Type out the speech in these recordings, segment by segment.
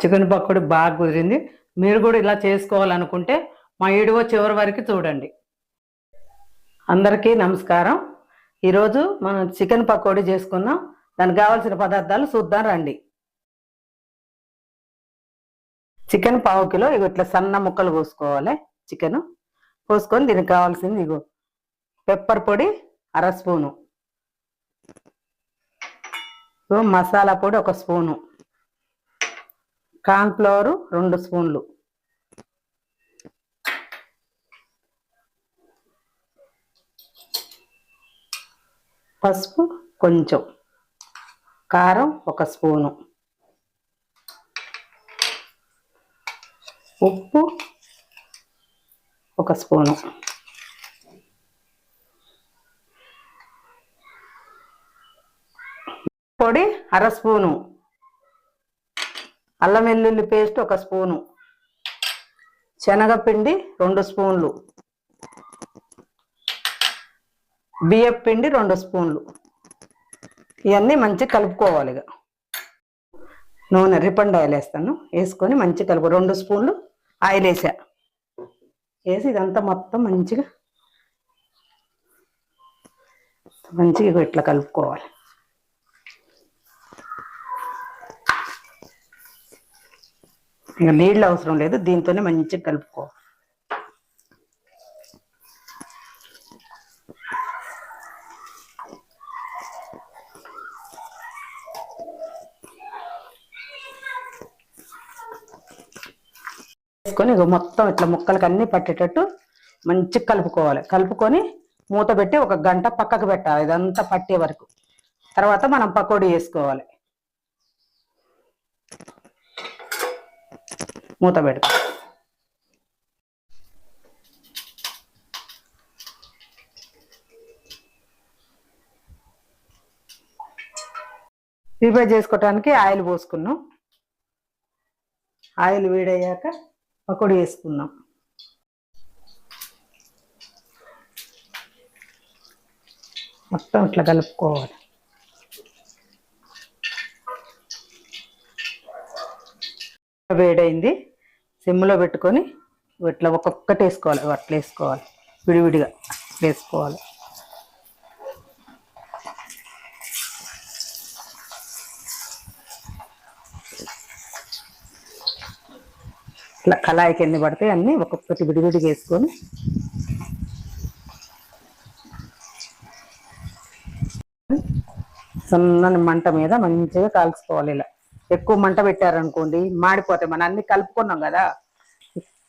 Chicken pakodi బాగా కుదిరింది. మీరు కూడా ఇలా చేసుకోవాలనుకుంటే మా వీడియో చివరి వరకు చూడండి. అందరికీ నమస్కారం. ఈరోజు మనం చికెన్ పకోడీ చేసుకుందాం. దానికి కావాల్సిన పదార్థాలు చూద్దాం రండి. చికెన్ 1/2 కిలో ఇట్లా సన్న ముక్కలు కోసుకోవాలి. చికెన్ కోసుకొని దీనికి కావాల్సింది పెప్పర్ పొడి 1/2 స్పూను, మసాలా పొడి 1 స్పూను, కార్న్ ఫ్లోర్ 2 స్పూన్లు, పసుపు కొంచెం, కారం 1 స్పూను, ఉప్పు 1 స్పూను, పొడి 1/2 స్పూను, అల్లం వెల్లుల్లి పేస్ట్ 1 స్పూను, శనగపిండి 2 స్పూన్లు, బియ్యం పిండి 2 స్పూన్లు. ఇవన్నీ మంచిగా కలుపుకోవాలి. నూనె రిఫైండ్ ఆయిల్ వేస్తాను. వేసుకొని మంచిగా కలుపు. 2 స్పూన్లు ఆయిల్ వేసా. వేసి ఇదంతా మొత్తం మంచిగా ఇట్లా కలుపుకోవాలి. ఇంకా నీళ్ళు అవసరం లేదు, దీంతోనే మంచిగా కలుపుకోవాలి. వేసుకొని మొత్తం ఇట్లా ముక్కలకి అన్నీ పట్టేటట్టు మంచిగా కలుపుకోవాలి. కలుపుకొని మూత పెట్టి 1 గంట పక్కకు పెట్టాలి, ఇదంతా పట్టే వరకు. తర్వాత మనం పకోడీ వేసుకోవాలి. మూత పెడతాం. ప్రిపేర్ చేసుకోవటానికి ఆయిల్ పోసుకున్నాం. ఆయిల్ వేడయ్యాక పకోడీ వేసుకున్నాం. మొత్తం ఇట్లా కలుపుకోవాలి. వేడైంది, సిమ్లో పెట్టుకొని ఇట్లా ఒక్కొక్కటి వేసుకోవాలి. అట్లా వేసుకోవాలి, విడివిడిగా వేసుకోవాలి. ఇట్లా కళాయికి ఎన్ని పడతాయి అన్నీ ఒక్కొక్కటి విడివిడిగా వేసుకొని సన్నని మంట మీద మంచిగా కాల్చుకోవాలి. ఇలా ఎక్కువ మంట పెట్టారనుకోండి మాడిపోతాయి. మనం అన్ని కలుపుకున్నాం కదా,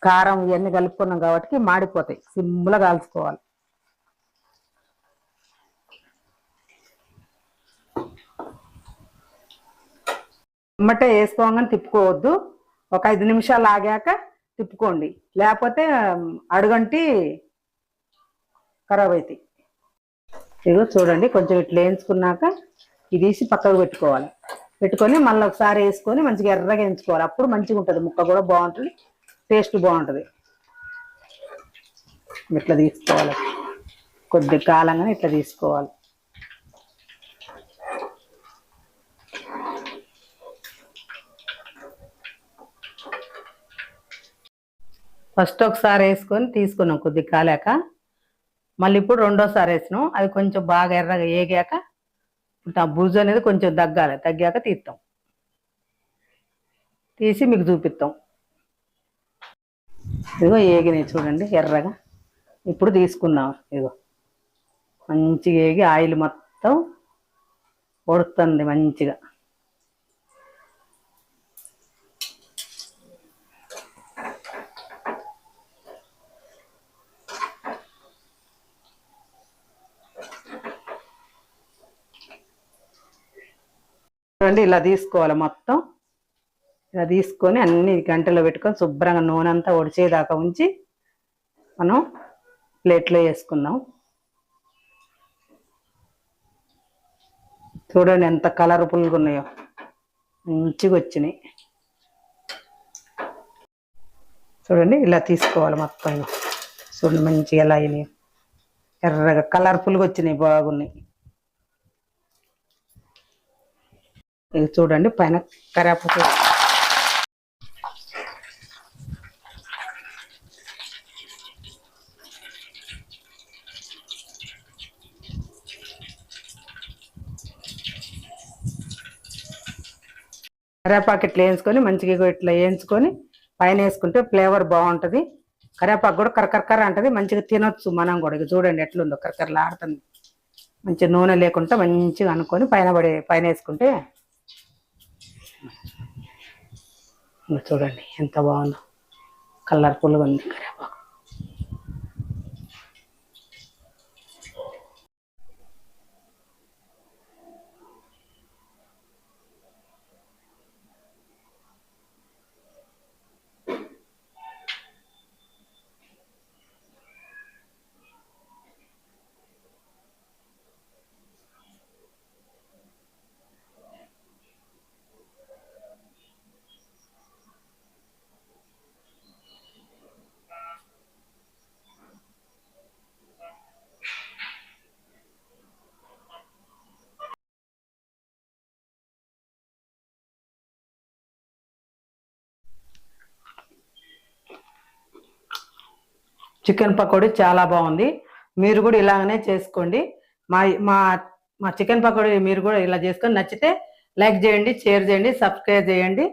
కారం ఇవన్నీ కలుపుకున్నాం కాబట్టి మాడిపోతాయి. సిమ్లో కాల్చుకోవాలి. ఎమ్మటే వేసుకోగానే తిప్పుకోవద్దు. ఒక 5 నిమిషాలు ఆగాక తిప్పుకోండి, లేకపోతే అడుగంటి ఖరాబ్ అవుతాయి. ఇదిగో చూడండి, కొంచెం ఇట్లా వేయించుకున్నాక ఇది తీసి పక్కకు పెట్టుకోవాలి. పెట్టుకొని మళ్ళీ ఒకసారి వేసుకొని మంచిగా ఎర్రగా వేయించుకోవాలి. అప్పుడు మంచిగా ఉంటుంది, ముక్క కూడా బాగుంటుంది, టేస్ట్ బాగుంటుంది. ఇట్లా తీసుకోవాలి, కొద్ది కాలంగానే ఇట్లా తీసుకోవాలి. ఫస్ట్ ఒకసారి వేసుకొని తీసుకున్నాం కొద్ది కాలాక, మళ్ళీ ఇప్పుడు రెండోసారి వేసినాం. అది కొంచెం బాగా ఎర్రగా ఏగాక ఆ బుజు అనేది కొంచెం తగ్గాలి. తగ్గాక తీస్తాం, తీసి మీకు చూపిస్తాం. ఇదిగో ఏగినాయి చూడండి ఎర్రగా. ఇప్పుడు తీసుకుందాం. ఇదిగో మంచిగా ఏగి ఆయిల్ మొత్తం ఉడుతుంది మంచిగా. చూడండి, ఇలా తీసుకోవాలి. మొత్తం ఇలా తీసుకొని అన్ని గంటలో పెట్టుకొని శుభ్రంగా నూనె అంతా ఒడిచేదాకా ఉంచి మనం ప్లేట్లో వేసుకుందాం. చూడండి ఎంత కలర్ఫుల్గా ఉన్నాయో, మంచిగా వచ్చినాయి. చూడండి ఇలా తీసుకోవాలి మొత్తం. చూడండి మంచిగా ఎలా అయినాయి, ఎర్రగా కలర్ఫుల్గా వచ్చినాయి, బాగున్నాయి. ఇది చూడండి పైన కరేపాకు కరివేపాకు ఇట్లా వేయించుకొని మంచిగా ఇట్లా వేయించుకొని పైన వేసుకుంటే ఫ్లేవర్ బాగుంటుంది. కరివేపాకు కూడా కరకరకర అంటది, మంచిగా తినొచ్చు మనం కూడా. ఇక చూడండి ఎట్లుందో కరకరలాడుతుంది. మంచి నూనె లేకుండా మంచిగా అనుకొని పైన వేసుకుంటే చూడండి ఎంత బాగుందో, కలర్ఫుల్గా ఉంది కరివేపాకు. చికెన్ పకోడీ చాలా బాగుంది. మీరు కూడా ఇలాగనే చేసుకోండి. మా మా మా చికెన్ పకోడీ మీరు కూడా ఇలా చేసుకొని నచ్చితే లైక్ చేయండి, షేర్ చేయండి, సబ్స్క్రైబ్ చేయండి.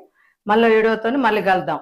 మళ్ళీ వీడియోతో మళ్ళీ కలుద్దాం.